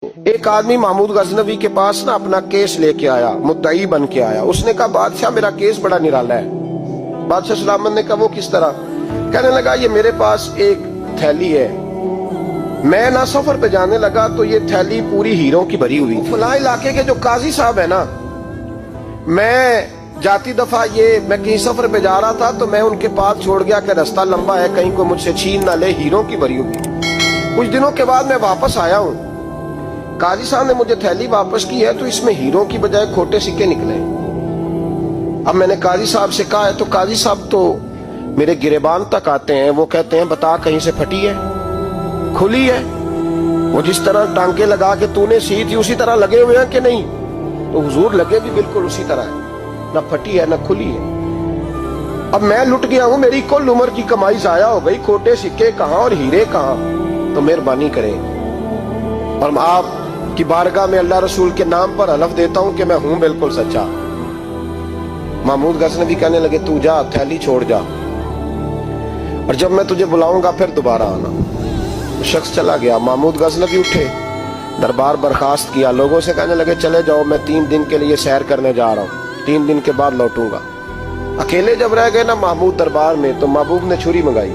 ایک آدمی محمود غزنوی کے پاس نا اپنا کیس لے کے آیا، مدعی بن کے آیا۔ اس نے کہا بادشاہ میرا کیس بڑا نرالا ہے۔ بادشاہ سلامت نے کہا وہ کس طرح؟ کہنے لگا یہ میرے پاس ایک تھیلی ہے، میں نہ سفر پہ جانے لگا تو یہ تھیلی پوری ہیروں کی بھری ہوئی، فلاں علاقے کے جو قاضی صاحب ہے نا، میں جاتی دفعہ میں کہیں سفر پہ جا رہا تھا تو میں ان کے پاس چھوڑ گیا کہ رستہ لمبا ہے، کہیں کو مجھ سے چھین نہ لے، ہیروں کی بھری ہوئی۔ کچھ دنوں کے بعد میں واپس آیا ہوں، قاضی صاحب نے مجھے تھیلی واپس کی ہے تو اس میں ہیروں کی بجائے کھوٹے سکے نکلے۔ اب میں نے قاضی صاحب سے کہا ہے تو قاضی صاحب تو میرے گریبان تک آتے ہیں، وہ کہتے ہیں بتا کہیں سے پھٹی ہے، کھلی ہے؟ وہ جس طرح ٹانکے لگا کے تو نے سی تھی اسی طرح لگے ہوئے ہیں کہ نہیں؟ تو حضور لگے بھی بالکل اسی طرح ہے، نہ پھٹی ہے نہ کھلی ہے۔ اب میں لٹ گیا ہوں، میری کل عمر کی کمائی ضائع ہو گئی، کھوٹے سکے کہاں اور ہیرے کہاں؟ تو مہربانی کریں اور آپ کی بارگاہ میں اللہ رسول کے نام پر حلف دیتا ہوں کہ میں ہوں بالکل سچا۔ محمود غزنوی کہنے لگے تو جا، تھیلی چھوڑ جا، اور جب میں تجھے بلاؤں گا پھر دوبارہ آنا۔ شخص چلا گیا۔ محمود غزنوی اٹھے، دربار برخاست کیا، لوگوں سے کہنے لگے چلے جاؤ، میں 3 دن کے لیے سیر کرنے جا رہا ہوں، 3 دن کے بعد لوٹوں گا۔ اکیلے جب رہ گئے نا محمود دربار میں تو محبوب نے چھری منگائی۔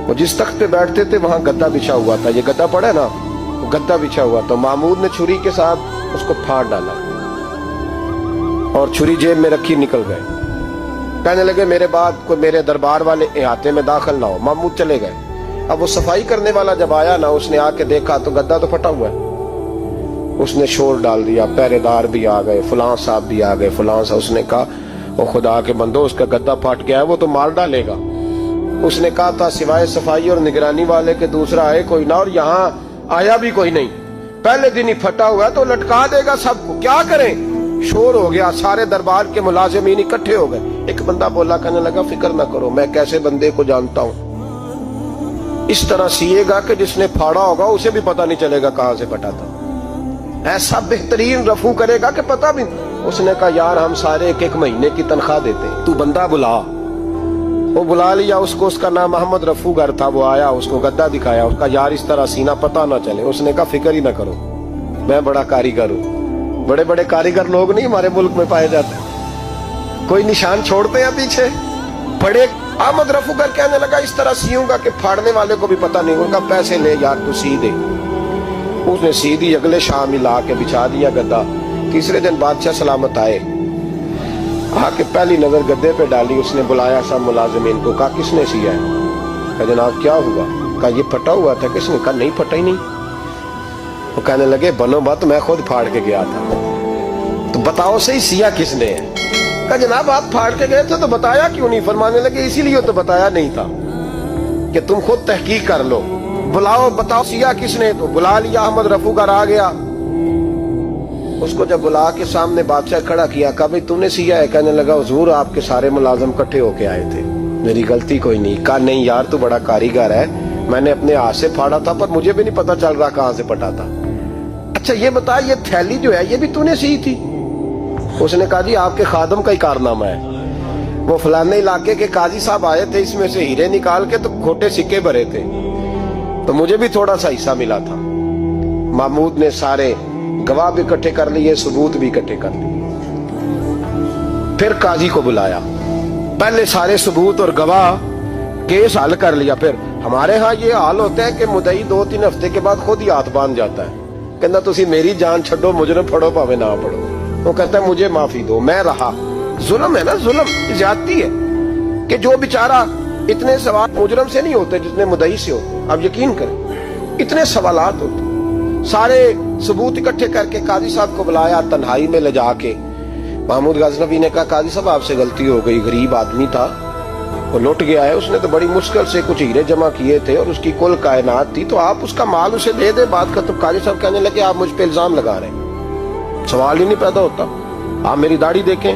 وہ جس تخت پہ بیٹھتے تھے وہاں گدا بچھا ہوا تھا، یہ گدا پڑا ہے نا، گدا بچھا ہوا، تو محمود نے چھری کے ساتھ اس کو پھاڑ ڈالا اور چھری جیب میں رکھی نکل گئے۔ کہنے لگے میرے بعد کوئی میرے دربار والے احاطے میں داخل نہ ہو۔ محمود چلے گئے۔ اب وہ صفائی کرنے والا جب آیا نا، اس نے آ کے دیکھا تو گدا تو پھٹا ہوا ہے۔ اس نے شور ڈال دیا، پہرے دار بھی آ گئے، فلاں صاحب بھی آ گئے، فلاں صاحب۔ اس نے کہا وہ خدا کے بندو، اس کا گدا پھٹ گیا ہے، وہ تو مار ڈالے گا۔ اس نے کہا تھا سوائے صفائی اور نگرانی والے کے دوسرا آئے کوئی نہ، اور یہاں آیا بھی کوئی نہیں، پہلے دن ہی پھٹا ہوا ہے تو لٹکا دے گا سب کو، کیا کریں؟ شور ہو گیا، سارے دربار کے ملازمین اکٹھے ہو گئے۔ ایک بندہ بولا، کہنے لگا فکر نہ کرو، میں کیسے بندے کو جانتا ہوں، اس طرح سیے گا کہ جس نے پھاڑا ہوگا اسے بھی پتہ نہیں چلے گا کہاں سے پھٹا تھا، ایسا بہترین رفو کرے گا کہ پتہ بھی۔ اس نے کہا یار ہم سارے 1 مہینے کی تنخواہ دیتے ہیں، تو بندہ بلا۔ وہ بلا لیا اس کو، اس کا نام محمد رفو گر تھا۔ وہ آیا، اس کو گدا دکھایا، اس کا یار اس طرح سینہ پتہ نہ چلے۔ اس نے کہا فکر ہی نہ کرو، میں بڑا کاریگر ہوں۔ بڑے بڑے کاریگر لوگ نہیں ہمارے ملک میں پائے جاتے، کوئی نشان چھوڑتے ہیں پیچھے بڑے۔ احمد رفو گر کہنے لگا اس طرح سیوں گا کہ پھاڑنے والے کو بھی پتہ نہیں ہوگا، پیسے لے یار تو سی دے۔ اس نے سی دی، اگلے شام ہی لا کے بچھا دیا گدا۔ تیسرے دن بادشاہ سلامت آئے، آ کے پہلی نظر گدے پہ ڈالی۔ اس نے بلایا سب ملازمین کو، کہا کس نے سیا ہے؟ کہا جناب کیا ہوا؟ کہا یہ پھٹا ہوا تھا۔ کس نے؟ کہا نہیں پھٹا ہی نہیں۔ وہ کہنے لگے بنو بات، میں خود پھاڑ کے گیا تھا، تو بتاؤ صحیح سیا کس نے ہے؟ کہا جناب آپ پھاڑ کے گئے تھے تو بتایا کیوں نہیں؟ فرمانے لگے اسی لیے تو بتایا نہیں تھا کہ تم خود تحقیق کر لو، بلاؤ بتاؤ سیا کس نے۔ تو بلا لیا، احمد رفو گر آ گیا۔ اس کو جب بلا کے سامنے بادشاہ کھڑا کیا، کہا بھئی تو نے سیا ہے؟ کہنے لگا حضور آپ کے سارے ملازم کٹھے ہو کے آئے تھے، میری غلطی کوئی نہیں۔ کہا نہیں یار تو بڑا کاریگر ہے، میں نے اپنے ہاتھ سے پھاڑا تھا پر مجھے بھی نہیں پتا چل رہا کہاں سے پھٹا تھا۔ اچھا یہ بتا یہ تھیلی جو ہے یہ بھی تو نے سی تھی؟ اس نے کہا جی آپ کے خادم کا ہی کارنامہ ہے، وہ فلانے علاقے کے قاضی صاحب آئے تھے، اس میں سے ہیرے نکال کے تو کھوٹے سکے بھرے تھے، تو مجھے بھی تھوڑا سا حصہ ملا تھا۔ محمود نے سارے گواہ بھی اکٹھے کر لیے، ثبوت بھی اکٹھے کر لیے۔ پھر قاضی کو بلایا، پہلے سارے ثبوت اور گواہ کیس حل کر لیا۔ پھر ہمارے ہاں یہ حال ہوتا ہے کہ مدعی 2-3 ہفتے کے بعد خود ہی ہاتھ باندھ جاتا ہے، کہنا تسی میری جان چھڈو، مجرم پھڑو پاوے نہ پڑھو۔ وہ کہتا ہے مجھے معافی دو، میں رہا۔ ظلم ہے نا، ظلم زیادتی ہے کہ جو بیچارہ اتنے سوال مجرم سے نہیں ہوتے جتنے مدعی سے ہوتے، آپ یقین کریں اتنے سوالات ہوتے۔ سارے ثبوت اکٹھے کر کے قاضی صاحب کو بلایا، تنہائی میں لے جا کے محمود غزنوی نے کہا قاضی صاحب آپ سے غلطی ہو گئی، غریب آدمی تھا، وہ لٹ گیا ہے، اس نے تو بڑی مشکل سے کچھ ہیرے جمع کیے تھے اور اس کی کل کائنات تھی، تو آپ اس کا مال اسے دے دیں، بات ختم۔ قاضی صاحب کہنے لگے آپ مجھ پہ الزام لگا رہے ہیں، سوال ہی نہیں پیدا ہوتا، آپ میری داڑھی دیکھیں،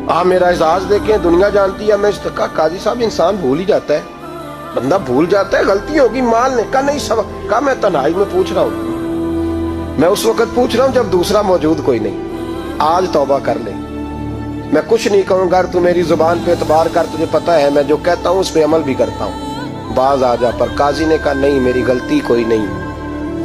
آپ میرا اعزاز دیکھیں، دنیا جانتی ہے میں اس کا۔ قاضی صاحب انسان بھول ہی جاتا ہے، بندہ بھول جاتا ہے، غلطی ہوگی، مال نے کہا نہیں سوال۔ کہا میں تنہائی میں پوچھ رہا ہوں، میں اس وقت پوچھ رہا ہوں جب دوسرا موجود کوئی نہیں، آج توبہ کر لے، میں کچھ نہیں کہوں گا، تو میری زبان پہ اعتبار کر، تجھے پتا ہے میں جو کہتا ہوں اس پہ عمل بھی کرتا ہوں، باز آ جا۔ پر قاضی نے کہا نہیں میری غلطی کوئی نہیں،